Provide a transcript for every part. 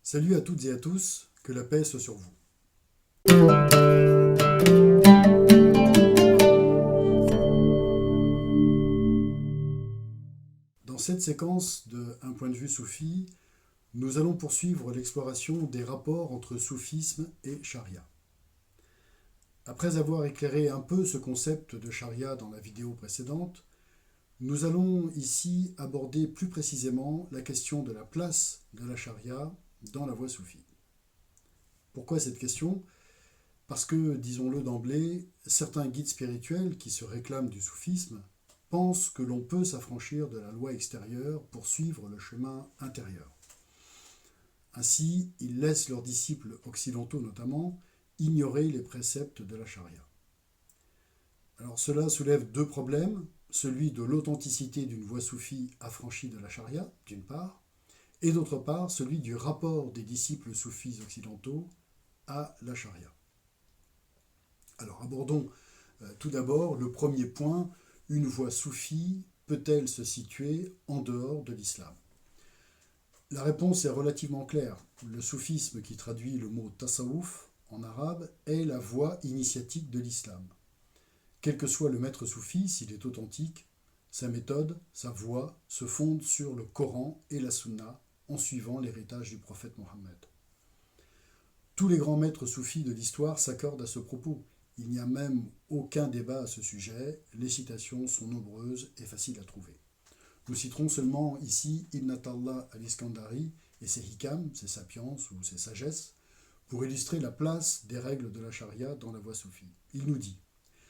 Salut à toutes et à tous, que la paix soit sur vous. Dans cette séquence de Un point de vue soufi, nous allons poursuivre l'exploration des rapports entre soufisme et charia. Après avoir éclairé un peu ce concept de charia dans la vidéo précédente, nous allons ici aborder plus précisément la question de la place de la charia dans la voie soufie. Pourquoi cette question ? Parce que, disons-le d'emblée, certains guides spirituels qui se réclament du soufisme pensent que l'on peut s'affranchir de la loi extérieure pour suivre le chemin intérieur. Ainsi, ils laissent leurs disciples occidentaux notamment ignorer les préceptes de la charia. Alors cela soulève deux problèmes, celui de l'authenticité d'une voie soufie affranchie de la charia, d'une part, et d'autre part celui du rapport des disciples soufis occidentaux à la charia. Alors abordons tout d'abord le premier point, une voie soufie peut-elle se situer en dehors de l'islam ? La réponse est relativement claire. Le soufisme, qui traduit le mot tasawwuf en arabe, est la voie initiatique de l'islam. Quel que soit le maître soufi, s'il est authentique, sa méthode, sa voie se fondent sur le Coran et la Sunna en suivant l'héritage du prophète Mohammed. Tous les grands maîtres soufis de l'histoire s'accordent à ce propos. Il n'y a même aucun débat à ce sujet, les citations sont nombreuses et faciles à trouver. Nous citerons seulement ici Ibn Atallah al-Iskandari et ses hikam, ses sapiences ou ses sagesses, pour illustrer la place des règles de la charia dans la voie soufie. Il nous dit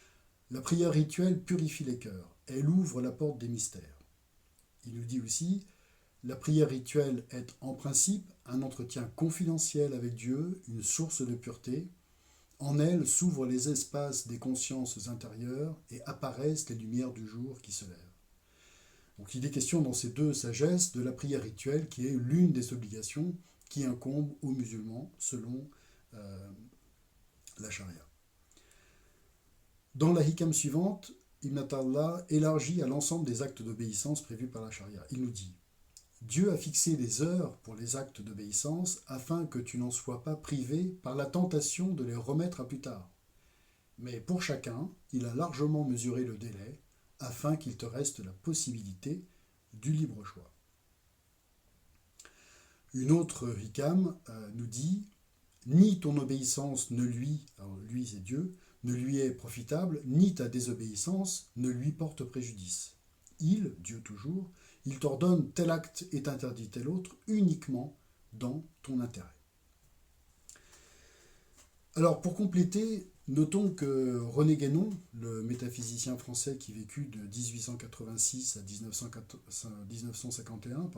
« La prière rituelle purifie les cœurs, elle ouvre la porte des mystères. » Il nous dit aussi « La prière rituelle est en principe un entretien confidentiel avec Dieu, une source de pureté. En elle s'ouvrent les espaces des consciences intérieures et apparaissent les lumières du jour qui se lèvent. » Donc il est question dans ces deux sagesses de la prière rituelle qui est l'une des obligations qui incombent aux musulmans selon la charia. Dans la hikam suivante, Ibn Atallah élargit à l'ensemble des actes d'obéissance prévus par la charia. Il nous dit « Dieu a fixé les heures pour les actes d'obéissance afin que tu n'en sois pas privé par la tentation de les remettre à plus tard. Mais pour chacun, il a largement mesuré le délai afin qu'il te reste la possibilité du libre choix. » Une autre hikam nous dit « Ni ton obéissance ne lui, alors lui c'est Dieu, ne lui est profitable, ni ta désobéissance ne lui porte préjudice. Il, Dieu toujours, il t'ordonne tel acte et t'interdit tel autre uniquement dans ton intérêt. » Alors pour compléter, notons que René Guénon, le métaphysicien français qui vécut de 1886 à 1951,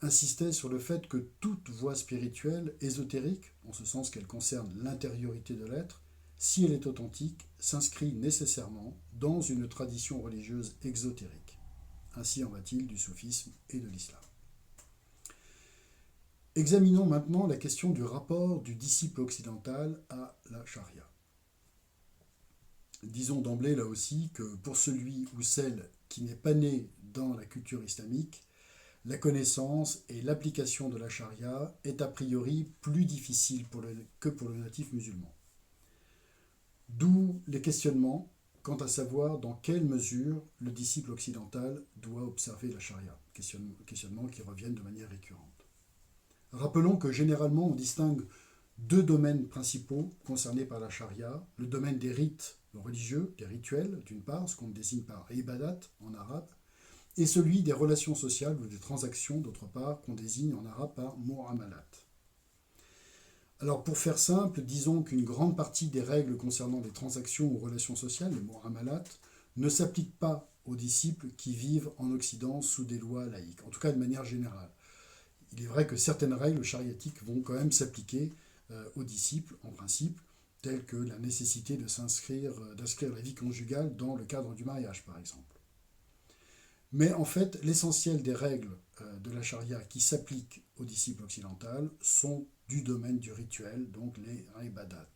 insistait sur le fait que toute voie spirituelle ésotérique, en ce sens qu'elle concerne l'intériorité de l'être, si elle est authentique, s'inscrit nécessairement dans une tradition religieuse exotérique. Ainsi en va-t-il du soufisme et de l'islam. Examinons maintenant la question du rapport du disciple occidental à la charia. Disons d'emblée là aussi que pour celui ou celle qui n'est pas né dans la culture islamique, la connaissance et l'application de la charia est a priori plus difficile que pour le natif musulman. D'où les questionnements quant à savoir dans quelle mesure le disciple occidental doit observer la charia, questionnements qui reviennent de manière récurrente. Rappelons que généralement on distingue deux domaines principaux concernés par la charia, le domaine des rites religieux, des rituels d'une part, ce qu'on désigne par ibadat en arabe, et celui des relations sociales ou des transactions d'autre part, qu'on désigne en arabe par mu'amalat. Alors pour faire simple, disons qu'une grande partie des règles concernant les transactions ou relations sociales, les mu'amalat, ne s'appliquent pas aux disciples qui vivent en Occident sous des lois laïques, en tout cas de manière générale. Il est vrai que certaines règles chariatiques vont quand même s'appliquer aux disciples, en principe, telles que la nécessité d'inscrire la vie conjugale dans le cadre du mariage, par exemple. Mais en fait, l'essentiel des règles de la charia qui s'appliquent aux disciples occidentaux sont du domaine du rituel, donc les ibadat.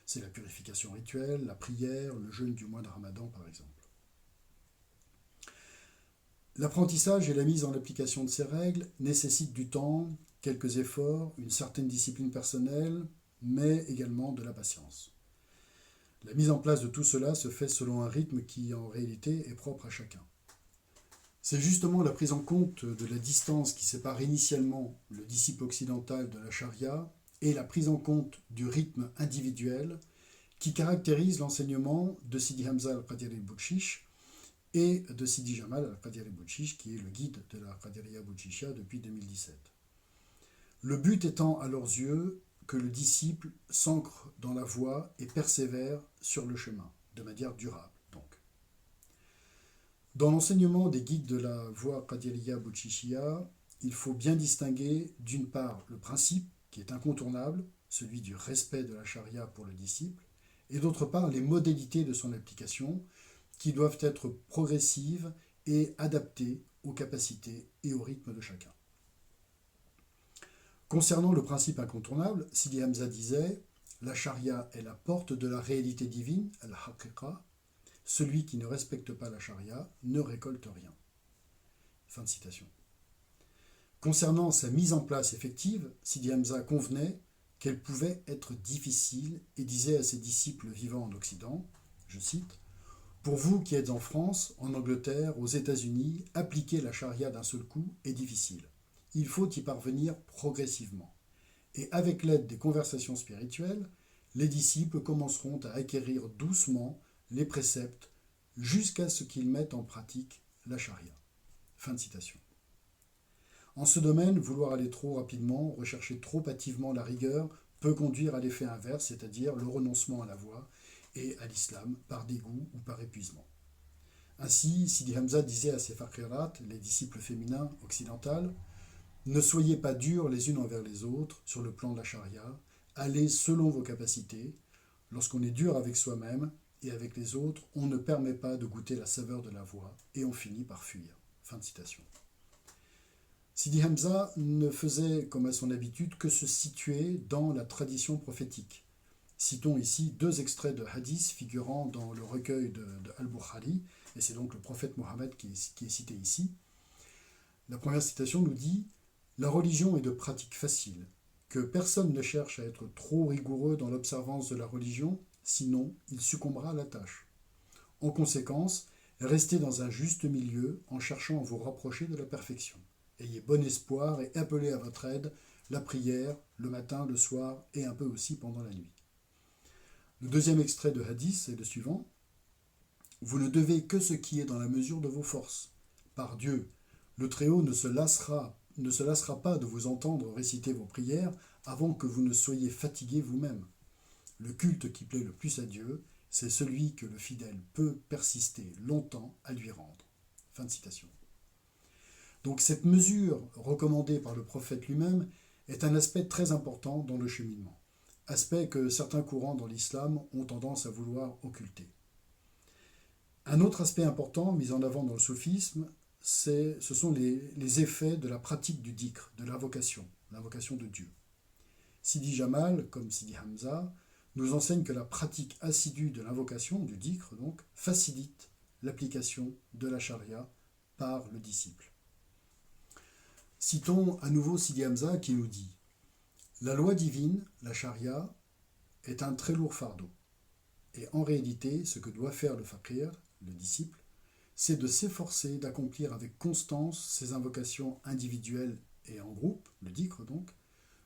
C'est la purification rituelle, la prière, le jeûne du mois de Ramadan, par exemple. L'apprentissage et la mise en application de ces règles nécessitent du temps, quelques efforts, une certaine discipline personnelle, mais également de la patience. La mise en place de tout cela se fait selon un rythme qui en réalité est propre à chacun. C'est justement la prise en compte de la distance qui sépare initialement le disciple occidental de la charia et la prise en compte du rythme individuel qui caractérise l'enseignement de Sidi Hamza al-Qadiri Bouchiche et de Sidi Jamal al-Qadiri Bouchiche, qui est le guide de la Qadiriya Bouchichia depuis 2017. Le but étant à leurs yeux que le disciple s'ancre dans la voie et persévère sur le chemin, de manière durable donc. Dans l'enseignement des guides de la voie Qadiriya Bouchichia, il faut bien distinguer d'une part le principe, qui est incontournable, celui du respect de la charia pour le disciple, et d'autre part les modalités de son application, qui doivent être progressives et adaptées aux capacités et au rythme de chacun. Concernant le principe incontournable, Sidi Hamza disait « La charia est la porte de la réalité divine, al-haqiqa. Celui qui ne respecte pas la charia ne récolte rien. » Fin de citation. Concernant sa mise en place effective, Sidi Hamza convenait qu'elle pouvait être difficile et disait à ses disciples vivant en Occident, je cite, « Pour vous qui êtes en France, en Angleterre, aux États-Unis, appliquer la charia d'un seul coup est difficile. Il faut y parvenir progressivement. Et avec l'aide des conversations spirituelles, les disciples commenceront à acquérir doucement les préceptes jusqu'à ce qu'ils mettent en pratique la charia. » Fin de citation. En ce domaine, vouloir aller trop rapidement, rechercher trop hâtivement la rigueur, peut conduire à l'effet inverse, c'est-à-dire le renoncement à la voie et à l'islam par dégoût ou par épuisement. Ainsi, Sidi Hamza disait à ses faqirat, les disciples féminins occidentales, « Ne soyez pas durs les unes envers les autres sur le plan de la charia, allez selon vos capacités. Lorsqu'on est dur avec soi-même et avec les autres, on ne permet pas de goûter la saveur de la voie et on finit par fuir. » Fin de citation. Sidi Hamza ne faisait, comme à son habitude, que se situer dans la tradition prophétique. Citons ici deux extraits de hadiths figurant dans le recueil de Al-Bukhari, et c'est donc le prophète Mohammed qui est cité ici. La première citation nous dit « La religion est de pratique facile, que personne ne cherche à être trop rigoureux dans l'observance de la religion, sinon il succombera à la tâche. En conséquence, restez dans un juste milieu en cherchant à vous rapprocher de la perfection. Ayez bon espoir et appelez à votre aide la prière, le matin, le soir et un peu aussi pendant la nuit. » Le deuxième extrait de hadith est le suivant. « Vous ne devez que ce qui est dans la mesure de vos forces. Par Dieu, le Très-Haut ne se lassera pas de vous entendre réciter vos prières avant que vous ne soyez fatigués vous-même. Le culte qui plaît le plus à Dieu, c'est celui que le fidèle peut persister longtemps à lui rendre. » Fin de citation. Donc cette mesure recommandée par le prophète lui-même est un aspect très important dans le cheminement, aspect que certains courants dans l'islam ont tendance à vouloir occulter. Un autre aspect important mis en avant dans le soufisme, ce sont les effets de la pratique du dhikr, de l'invocation de Dieu. Sidi Jamal, comme Sidi Hamza, nous enseigne que la pratique assidue de l'invocation, du dhikr donc, facilite l'application de la charia par le disciple. Citons à nouveau Sidi Hamza qui nous dit « La loi divine, la charia, est un très lourd fardeau. Et en réalité, ce que doit faire le faqir, le disciple, c'est de s'efforcer d'accomplir avec constance ses invocations individuelles et en groupe, le dhikr donc,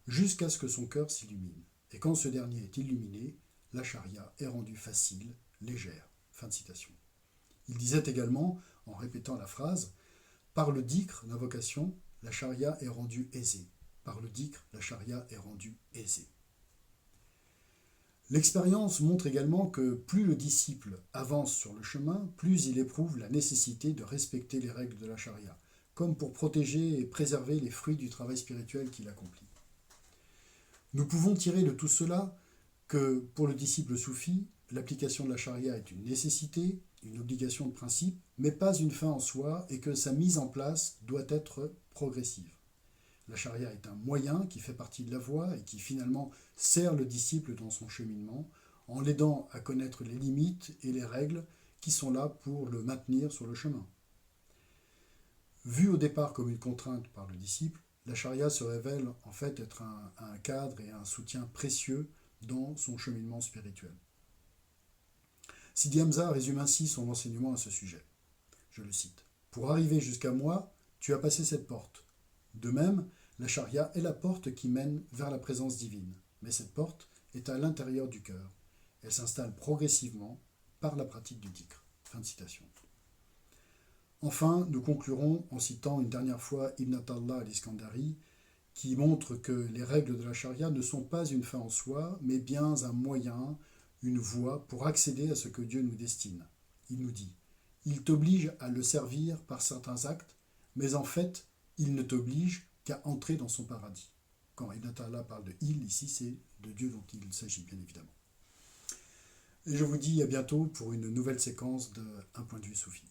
jusqu'à ce que son cœur s'illumine. Et quand ce dernier est illuminé, la charia est rendue facile, légère. » Fin de citation. Il disait également, en répétant la phrase, « Par le dhikr, l'invocation, la charia est rendue aisée. Par le dhikr, la charia est rendue aisée. » L'expérience montre également que plus le disciple avance sur le chemin, plus il éprouve la nécessité de respecter les règles de la charia, comme pour protéger et préserver les fruits du travail spirituel qu'il accomplit. Nous pouvons tirer de tout cela que, pour le disciple soufi, l'application de la charia est une nécessité, une obligation de principe, mais pas une fin en soi, et que sa mise en place doit être progressive. La charia est un moyen qui fait partie de la voie et qui finalement sert le disciple dans son cheminement, en l'aidant à connaître les limites et les règles qui sont là pour le maintenir sur le chemin. Vue au départ comme une contrainte par le disciple, la charia se révèle en fait être un cadre et un soutien précieux dans son cheminement spirituel. Sidi Hamza résume ainsi son enseignement à ce sujet. Je le cite. Pour arriver jusqu'à moi, tu as passé cette porte. De même, la charia est la porte qui mène vers la présence divine. Mais cette porte est à l'intérieur du cœur. Elle s'installe progressivement par la pratique du dhikr. Fin de citation. Enfin, nous conclurons en citant une dernière fois Ibn Atallah al-Iskandari, qui montre que les règles de la charia ne sont pas une fin en soi, mais bien un moyen, une voie pour accéder à ce que Dieu nous destine. Il nous dit « Il t'oblige à le servir par certains actes, mais en fait, il ne t'oblige qu'à entrer dans son paradis. » Quand Ibn Atallah parle de « il », ici, c'est de Dieu dont il s'agit, bien évidemment. Et je vous dis à bientôt pour une nouvelle séquence de Un point de vue soufi.